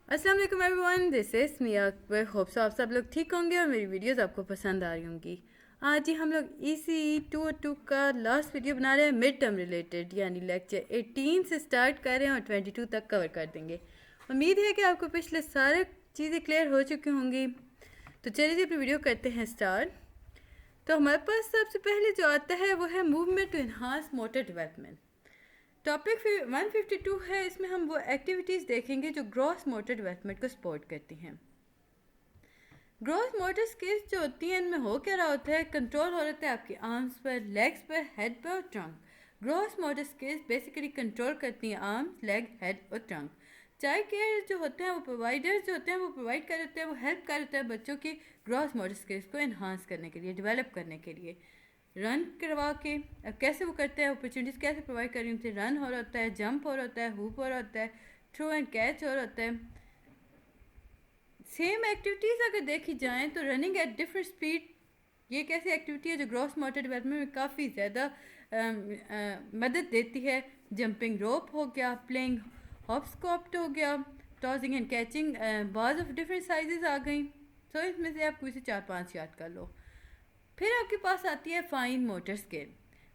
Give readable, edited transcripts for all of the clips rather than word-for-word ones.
अस्सलाम वालेकुम everyone, this is Miya Akbar. Hope so आप सब लोग ठीक होंगे और मेरी वीडियोस आपको पसंद आ रही होंगी। आज ही हम लोग ECE 202 का लास्ट वीडियो बना रहे हैं मिड टर्म रिलेटेड, यानी लेक्चर 18 से स्टार्ट कर रहे हैं और 22 तक कवर कर देंगे। उम्मीद है कि आपको पिछले सारे चीज़ें क्लियर हो चुकी होंगी। तो चलिए अपनी वीडियो करते हैं स्टार्ट। तो हमारे पास सबसे पहले जो आता है वो है movement to enhance motor development. Topic 152 है। इसमें हम वो एक्टिविटीज़ देखेंगे जो ग्रॉस मोटर डेवलपमेंट को सपोर्ट करती हैं। ग्रॉस मोटर स्किल्स जो होती हैं इनमें हो क्या रहा होता है, कंट्रोल हो रहा है आपके आर्म्स पर, लेग्स पर, हेड पर और trunk. Gross motor skills basically control करती हैं आर्म्स, लेग, हेड और ट्रंक। चाइल्ड केयर जो होते हैं वो प्रोवाइडर्स जो होते हैं वो प्रोवाइड कर देते हैं, वो हेल्प कर देते हैं बच्चों की ग्रॉस मोटर स्किल्स को इन्हांस करने के लिए, डेवलप करने के लिए। रन करवा के अब कैसे वो करते हैं, अपॉर्चुनिटीज़ कैसे प्रोवाइड कर रही होती है। रन हो रहा होता है, जंप हो रहा होता है, हुप हो रहा होता है, थ्रो एंड कैच हो रहा होता है। सेम एक्टिविटीज़ अगर देखी जाएँ तो रनिंग एट डिफरेंट स्पीड, ये एक ऐसी एक्टिविटी है जो ग्रॉस मोटर डेवलपमेंट में काफ़ी ज़्यादा मदद देती है। जंपिंग रोप हो गया, प्लेइंग हॉपस्कॉप्ट हो गया, tossing and catching, balls of different sizes आ गई। तो इसमें से आप कोई से 4-5 याद कर लो। फिर आपके पास आती है fine motor skill.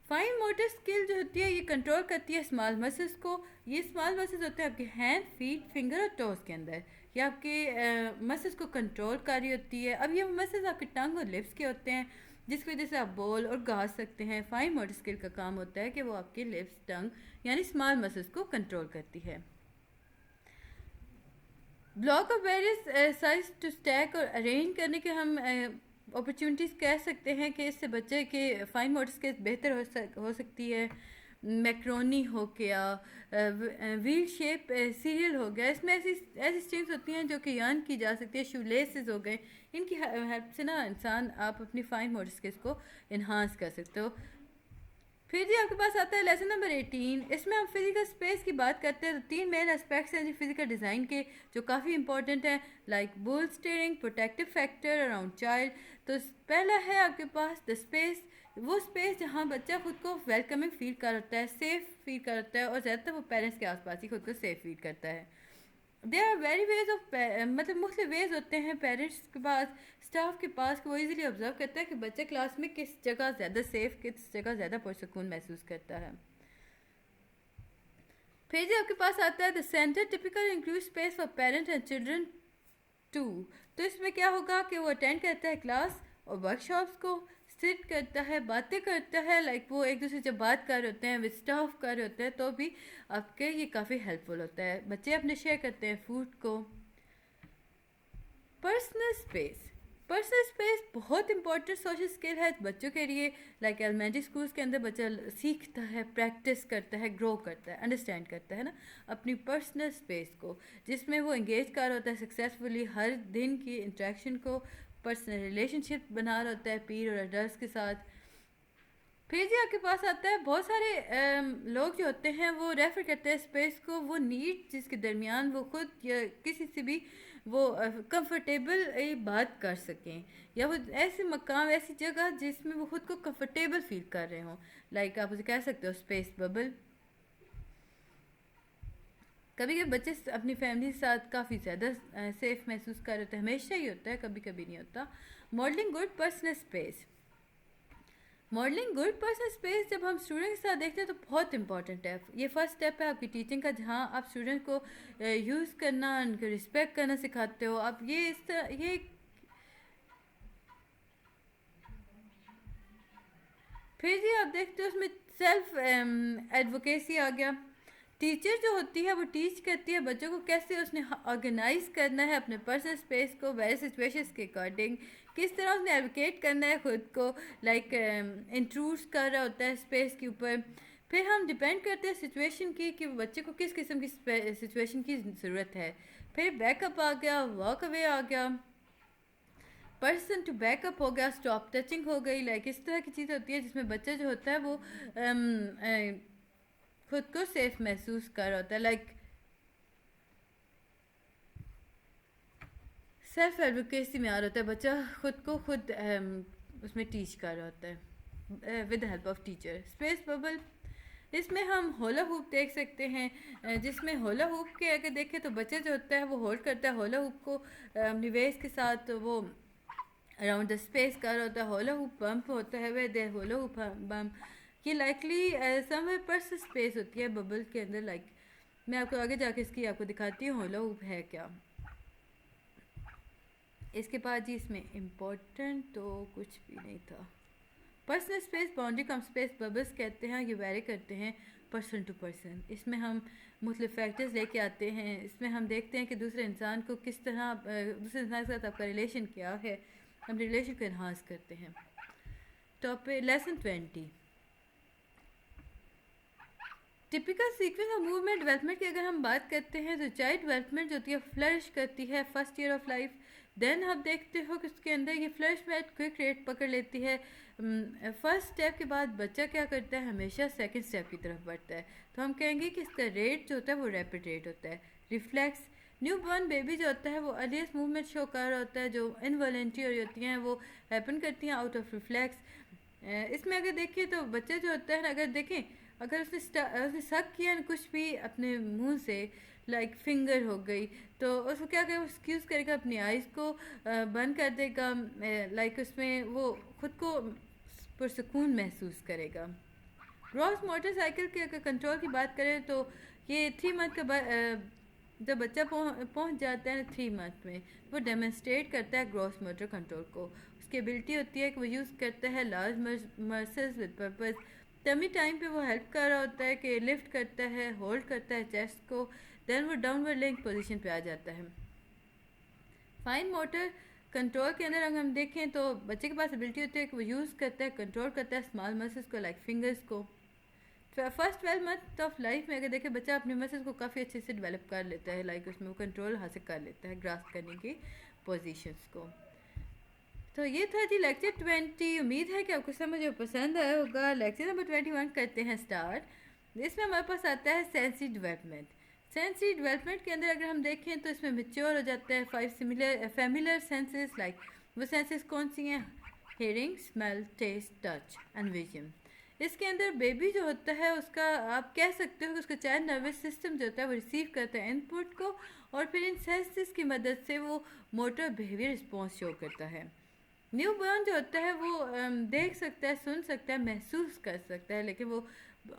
Fine motor skill जो होती है ये कंट्रोल करती है स्मॉल मसल्स को। ये स्मॉल मसल्स होते हैं आपके हैंड, फीट, फिंगर और टोज के अंदर। ये आपके मसल्स को कंट्रोल कर रही होती है। अब ये मसल्स आपके टंग और लिप्स के होते हैं, जिसकी वजह से आप बोल और गा सकते हैं। फाइन मोटर स्किल का काम होता है कि वो आपके लिप्स, टंग यानी स्मॉल मसल्स को कंट्रोल करती है। Block of various size to stack और अरेंज करने के हम अपॉर्चुनिटीज़ कह सकते हैं कि इससे बच्चे के फाइन मोटर स्किल्स बेहतर हो सकती है। मैक्रोनी हो गया, व्हील शेप सीरियल हो गया। इसमें ऐसी ऐसी स्ट्रिंग्स होती हैं जो कि यान की जा सकती है। शू लेसेस हो गए, इनकी हेल्प से ना इंसान आप अपनी फाइन मोटर स्किल्स को इन्हांस कर सकते हो। फिर जी आपके पास आता है लेसन नंबर 18। इसमें हम फिजिकल स्पेस की बात करते हैं तो 3 मेन एस्पेक्ट्स हैं जी फिजिकल डिज़ाइन के जो काफ़ी इंपॉर्टेंट हैं, like bull steering, protective factor around child. तो पहला है आपके पास द स्पेस, वो स्पेस जहाँ बच्चा खुद को वेलकमिंग फील करता है, सेफ फील करता है और ज़्यादातर वो पेरेंट्स के आसपास ही खुद को सेफ फील करता है। There are very ways of, मतलब मुख्तलिफ वेज होते हैं पेरेंट्स के पास, स्टाफ के पास, कि वो इजीली ऑब्जर्व करता है कि बच्चा क्लास में किस जगह ज़्यादा सेफ, किस जगह ज़्यादा पुरसकून महसूस करता है। फिर जी आपके पास आता है the centre typical include space for parent and children too. तो इसमें क्या होगा कि वो अटेंड करता है क्लास और वर्कशॉप्स को, सिट करता है, बातें करता है, लाइक वो एक दूसरे से बात कर रहे होते हैं, विद स्टाफ कर रहे होते हैं, तो भी आपके ये काफ़ी हेल्पफुल होता है। बच्चे अपने शेयर करते हैं फूड को। पर्सनल स्पेस, पर्सनल स्पेस बहुत इंपॉर्टेंट सोशल स्किल है बच्चों के लिए। लाइक एलिमेंट्री स्कूल्स के अंदर बच्चा सीखता है, प्रैक्टिस करता है, ग्रो करता है, अंडरस्टैंड करता है ना अपनी पर्सनल स्पेस को, जिसमें वो इंगेज कर रहा होता है सक्सेसफुली हर दिन की इंट्रैक्शन को, पर्सनल रिलेशनशिप बना रहा होता है पीर और अडल्ट के साथ। फिर जी आपके पास आता है बहुत सारे लोग जो होते हैं वो रेफ़र करते हैं स्पेस को, वो नीड जिसके दरमियान वो खुद या किसी से भी वो कंफर्टेबल बात कर सकें, या वो ऐसे मकाम, ऐसी जगह जिसमें वो खुद को कंफर्टेबल फील कर रहे हों। लाइक आप उसे कह सकते हो स्पेस बबल। कभी कभी बच्चे अपनी फैमिली के साथ काफ़ी ज़्यादा सेफ महसूस कर रहे होते हैं, हमेशा ही होता है, कभी कभी नहीं होता। Modelling good personal space, modelling good personal space जब हम स्टूडेंट के साथ देखते हैं तो बहुत इंपॉर्टेंट है। ये फर्स्ट स्टेप है आपकी टीचिंग का, जहाँ आप स्टूडेंट को यूज़ करना, उनको रिस्पेक्ट करना सिखाते हो। आप ये इस तरह ये फिर जी आप देखते हो उसमें सेल्फ एडवोकेसी आ गया। टीचर जो होती है वो टीच करती है बच्चों को कैसे उसने ऑर्गेनाइज करना है अपने पर्सनल स्पेस को वेरी सिचुएशंस के अकॉर्डिंग, किस तरह उसने एडवोकेट करना है खुद को, लाइक इंट्रूज कर रहा होता है स्पेस के ऊपर। फिर हम डिपेंड करते हैं सिचुएशन की कि बच्चे को किस किस्म की सिचुएशन की ज़रूरत है। फिर बैकअप आ गया, वॉक अवे आ गया, पर्सन टू बैकअप हो गया, स्टॉप टचिंग हो गई। लाइक इस तरह की चीज़ होती है जिसमें बच्चा जो होता है वो खुद को सेफ महसूस कर रहा होता है। लाइक सेल्फ एडवोकेसी में आ रहा होता है बच्चा, खुद को खुद उसमें टीच कर रहा होता है with help of teacher. Space bubble, इसमें हम होला हुप देख सकते हैं, जिसमें होला हुप के अगर देखें तो बच्चा जो होता है वो होल्ड करता है होला हुप को अपनी वेस्ट के साथ, वो अराउंड द स्पेस कर रहा होता है। होला हुप बम्प होता है वे दे होला हुप बम्प, ये लाइकली समवेयर पर स्पेस होती है बबल के अंदर। लाइक मैं आपको आगे जाके इसकी आपको दिखाती हूँ होला हुप है क्या। इसके बाद जी इसमें इम्पोर्टेंट तो कुछ भी नहीं था। पर्सनल स्पेस बाउंड्री कम स्पेस बबल्स कहते हैं, ये वेरी करते हैं पर्सन टू पर्सन। इसमें हम मुख्तलिफ फैक्टर्स लेके आते हैं। इसमें हम देखते हैं कि दूसरे इंसान को किस तरह दूसरे इंसान के साथ आपका रिलेशन क्या है, हम रिलेशन को इन्हांस करते हैं। Topic lesson 20, typical sequence of movement development की अगर हम बात करते हैं तो चाइल्ड डेवलपमेंट जो होती है फ्लरिश करती है first year of life. Then आप देखते हो कि उसके अंदर ये फ्लरिशमेंट क्विक रेट पकड़ लेती है। फर्स्ट स्टेप के बाद बच्चा क्या करता है, हमेशा सेकंड स्टेप की तरफ बढ़ता है। तो हम कहेंगे कि इसका रेट जो होता है वो रैपिड रेट होता है। रिफ्लेक्स, न्यू बॉर्न बेबी जो होता है वो अर्लीस्ट मूवमेंट शो कर रहा होता है, जो इनवॉलंटरी होती हैं वो हैपन करती हैं आउट ऑफ रिफ्लेक्स। इसमें अगर देखिए तो बच्चा जो होता है ना, अगर देखें अगर उसने सक किया ना कुछ भी अपने मुंह से, लाइक फिंगर हो गई, तो उसको क्या करेगा, एक्सक्यूज़ करेगा, अपनी आइज़ को बंद कर देगा, लाइक उसमें वो ख़ुद को पुरसकून महसूस करेगा। ग्रॉस मोटर साइकिल के अगर कंट्रोल की बात करें तो ये 3 मंथ का जब बच्चा पहुंच जाता है 3 मंथ में, वो डेमोन्स्ट्रेट करता है ग्रॉस मोटर कंट्रोल को। उसकी एबिलिटी होती है कि वो यूज़ करता है large muscles with purpose. Tummy time पे वो हेल्प कर रहा होता है कि लिफ्ट करता है, होल्ड करता है चेस्ट को, देन वो डाउनवर्ड लिंक पोजीशन पे आ जाता है। फाइन मोटर कंट्रोल के अंदर अगर हम देखें तो बच्चे के पास एबिलिटी होती है कि वो यूज़ करता है, कंट्रोल करता है स्मॉल मसल्स को, लाइक फिंगर्स को। फर्स्ट 12 मंथ ऑफ लाइफ में अगर देखें बच्चा अपने मसल्स को काफ़ी अच्छे से डेवलप कर लेता है, लाइक उसमें वो कंट्रोल हासिल कर लेता है ग्रास्प करने की पोजीशंस को। तो ये था जी लेक्चर 20। उम्मीद है कि आपको समझ पसंद आया होगा। लेक्चर नंबर 21 करते हैं स्टार्ट। इसमें हमारे पास आता है सेंसरी डेवलपमेंट। सेंसरी डेवलपमेंट के अंदर अगर हम देखें तो इसमें मैच्योर हो जाता है 5 फैमिलियर सेंसेस। लाइक वो सेंसेस कौन सी हैं, hearing, smell, taste, touch and vision. इसके अंदर बेबी जो होता है उसका आप कह सकते हो कि उसका चाइल्ड नर्वस सिस्टम जो होता है वो रिसीव करता है इनपुट को, और फिर इन सेंसेस की मदद से वो मोटर बिहेवियर रिस्पॉन्स शो करता है। न्यू बॉर्न जो होता है वो देख सकता है, सुन सकता है, महसूस कर सकता है, लेकिन वो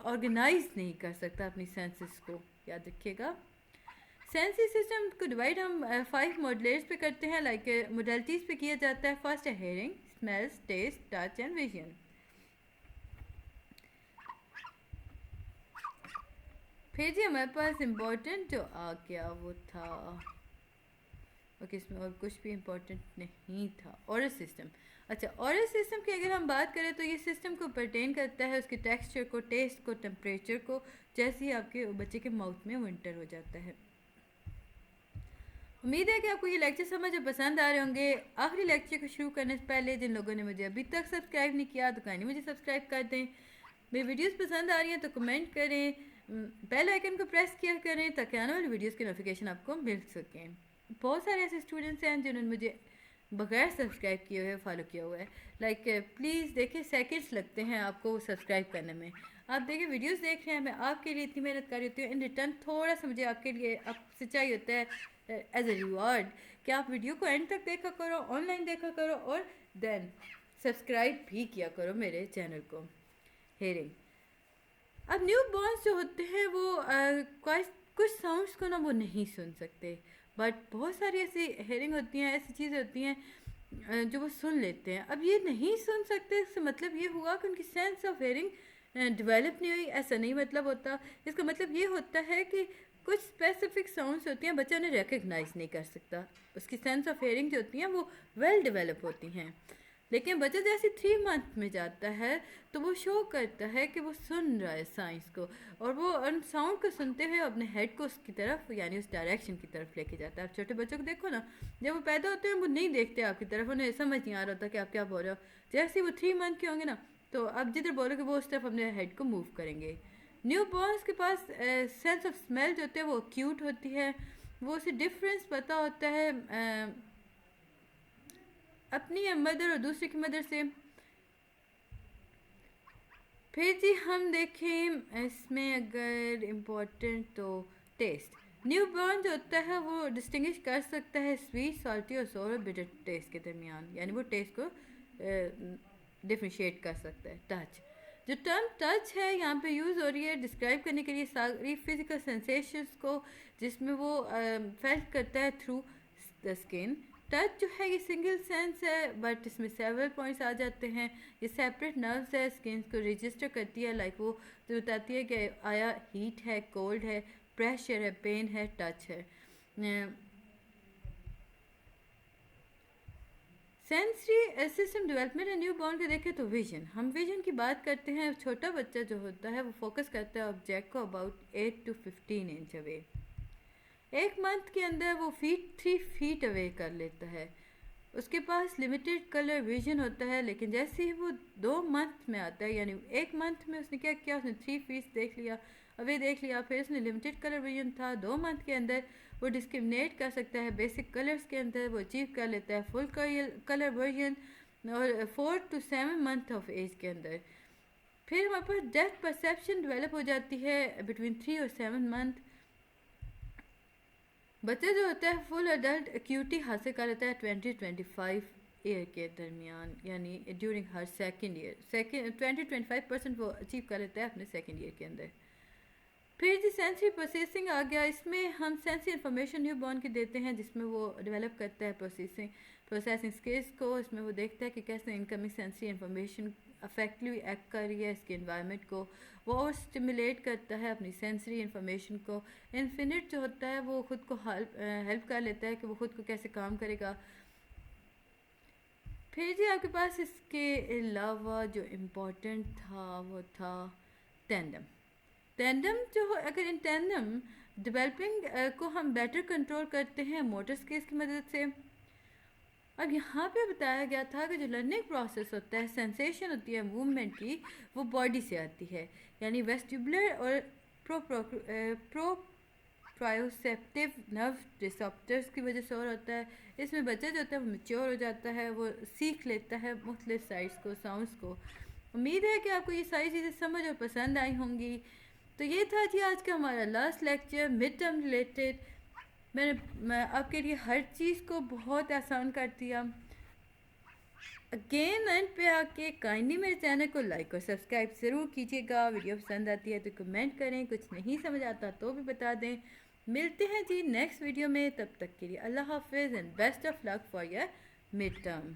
ऑर्गेनाइज नहीं कर सकता अपनी सेंसेस को, याद रखिएगा। सेंसरी सिस्टम को डिवाइड हम 5 मॉडलेट्स पे करते हैं, लाइक मोडेलिटीज़ पे किया जाता है। फर्स्ट है hearing, smells, taste, touch and vision. फिर जी हमारे पास इम्पोर्टेंट जो आ गया वो था, ओके इसमें और कुछ भी इम्पोर्टेंट नहीं था। ऑरल सिस्टम, अच्छा ऑरल सिस्टम की अगर हम बात करें तो ये सिस्टम को परटेन करता है उसके टेक्सचर को, टेस्ट को, टेम्परेचर को, जैसे ही आपके बच्चे के माउथ में विंटर हो जाता है। उम्मीद है कि आपको ये लेक्चर समझ और पसंद आ रहे होंगे। आखिरी लेक्चर को शुरू करने से पहले जिन लोगों ने मुझे अभी तक सब्सक्राइब नहीं किया तो काइंडली मुझे सब्सक्राइब कर दें। मेरी वीडियोस पसंद आ रही हैं तो कमेंट करें, बेल आइकन को प्रेस किया करें ताकि आने वाली वीडियोस की नोटिफिकेशन आपको मिल सकें। बहुत सारे ऐसे स्टूडेंट्स हैं जिन्होंने मुझे बगैर सब्सक्राइब किए हुए फॉलो किया हुआ है। लाइक प्लीज़ देखिए सेकंड्स लगते हैं आपको सब्सक्राइब करने में। आप देखिए वीडियोस देख रहे हैं, मैं आपके लिए इतनी मेहनत कर रही होती हूँ, इन रिटर्न थोड़ा सा मुझे आपके लिए आपसे चाहिए होता है एज ए रिवॉर्ड कि आप वीडियो को एंड तक देखा करो, ऑनलाइन देखा करो और देन सब्सक्राइब भी किया करो मेरे चैनल को। हेयरिंग, अब न्यू बॉर्न्स जो होते हैं वो कुछ साउंड्स को ना वो नहीं सुन सकते, बट बहुत सारी ऐसी हेयरिंग होती हैं, ऐसी चीज़ें होती हैं जो वो सुन लेते हैं। अब ये नहीं सुन सकते, इससे मतलब ये हुआ कि उनकी सेंस ऑफ हेयरिंग डेवलप नहीं हुई, ऐसा नहीं मतलब होता। इसका मतलब ये होता है कि कुछ स्पेसिफिक साउंड्स होती हैं बच्चा उन्हें रिकग्नाइज नहीं कर सकता, उसकी सेंस ऑफ हेयरिंग जो होती हैं वो वेल डेवलप होती हैं। लेकिन बच्चा जैसे 3 मंथ में जाता है तो वो शो करता है कि वो सुन रहा है साइंस को, और वो उन साउंड को सुनते हुए अपने हेड को उसकी तरफ यानी उस डायरेक्शन की तरफ लेके जाता है। आप छोटे बच्चों को देखो ना, जब वो पैदा होते हैं वो नहीं देखते आपकी तरफ, उन्हें समझ नहीं आ रहा होता कि आप क्या बोल रहे हो। जैसे ही वो 3 मंथ के होंगे ना तो आप जिधर बोलोगे वो उस तरफ अपने हेड को मूव करेंगे। न्यू बॉर्न्स के पास सेंस ऑफ स्मेल जो होती है वो एक्यूट होती है, वो उसे डिफरेंस पता होता है अपनी मदर और दूसरे की मदर से। फिर जी हम देखें इसमें अगर इम्पोर्टेंट तो टेस्ट। न्यू बॉर्न जो होता है वो डिस्टिंग्विश कर सकता है स्वीट, सॉल्टी और सोर और बिटर टेस्ट के दरमियान, यानी वो टेस्ट को डिफ्रेंशिएट कर सकता है। टच, जो टर्म टच है यहाँ पे यूज़ हो रही है डिस्क्राइब करने के लिए सारी फिजिकल सेंसेशंस को जिसमें वो फेल्ट करता है थ्रू द स्किन। टच जो है ये सिंगल सेंस है बट इसमें सेवरल पॉइंट्स आ जाते हैं। ये सेपरेट नर्व्स है, स्किन को रजिस्टर करती है, लाइक वो तो बताती है कि आया हीट है, कोल्ड है, प्रेशर है, पेन है, टच है। सेंसरी सिस्टम डेवलपमेंट है न्यू बॉर्न के देखें तो विजन, हम विजन की बात करते हैं। छोटा बच्चा जो होता है वो फोकस करता है ऑब्जेक्ट को अबाउट 8 to 15 इंच अवे। एक मंथ के अंदर वो 3 फीट अवे कर लेता है। उसके पास लिमिटेड कलर विजन होता है, लेकिन जैसे ही वो 2 मंथ में आता है, यानी एक मंथ में उसने क्या किया, उसने 3 फीट देख लिया, अवे देख लिया, फिर उसने लिमिटेड कलर विजन था। 2 मंथ के अंदर वो डिस्क्रिमिनेट कर सकता है, बेसिक कलर्स के अंदर वो अचीव कर लेता है फुल कलर वर्जन, और 4 to 7 मंथ ऑफ एज के अंदर। फिर हमारे पास डेप्थ परसेप्शन डेवलप हो जाती है बिटवीन 3 और 7 मंथ। बच्चा जो होता है फुल अडल्ट एक्यूटी हासिल कर लेता है 20-25 ईयर के दरमियान, यानी ड्यूरिंग हर सेकेंड ईयर 20-25% वो अचीव कर लेता है अपने सेकेंड ईयर के अंदर। फिर जी सेंसरी प्रोसेसिंग आ गया, इसमें हम सेंसरी इन्फॉर्मेशन न्यू बॉर्न की देते हैं जिसमें वो डेवलप करता है प्रोसेसिंग स्किल्स को। इसमें वो देखता है कि कैसे incoming sensory information effectively act कर रही है इसके इन्वायरमेंट को। वो और स्टिमुलेट करता है अपनी सेंसरी इन्फॉर्मेशन को। इन्फिनिट जो होता है वो ख़ुद को हेल्प कर लेता है कि वो ख़ुद को कैसे काम करेगा। फिर जी आपके पास इसके अलावा जो इम्पोर्टेंट था वो था टेंडम। टेंडम जो अगर इन टेंडम डेवलपिंग को हम बेटर कंट्रोल करते हैं मोटर स्किल्स की मदद से। अब यहाँ पे बताया गया था कि जो लर्निंग प्रोसेस होता है, सेंसेशन होती है मूवमेंट की, वो बॉडी से आती है, यानी वेस्टिबुलर और प्रोप्रायोसेप्टिव नर्व रिसेप्टर्स की वजह से और होता है। इसमें बच्चा जो होता है वो मैच्योर हो जाता है, वो सीख लेता है मुख्तलिफ साइड्स को, साउंड्स को। उम्मीद है कि आपको ये सारी चीज़ें समझ और पसंद आई होंगी। तो ये था जी आज का हमारा last lecture mid term related. मैं आपके लिए हर चीज़ को बहुत आसान कर दिया। अगेन एंड पे आके काइंडली मेरे चैनल को लाइक और सब्सक्राइब ज़रूर कीजिएगा। वीडियो पसंद आती है तो कमेंट करें, कुछ नहीं समझ आता तो भी बता दें। मिलते हैं जी नेक्स्ट वीडियो में, तब तक के लिए अल्लाह हाफिज़ and best of luck for your mid term.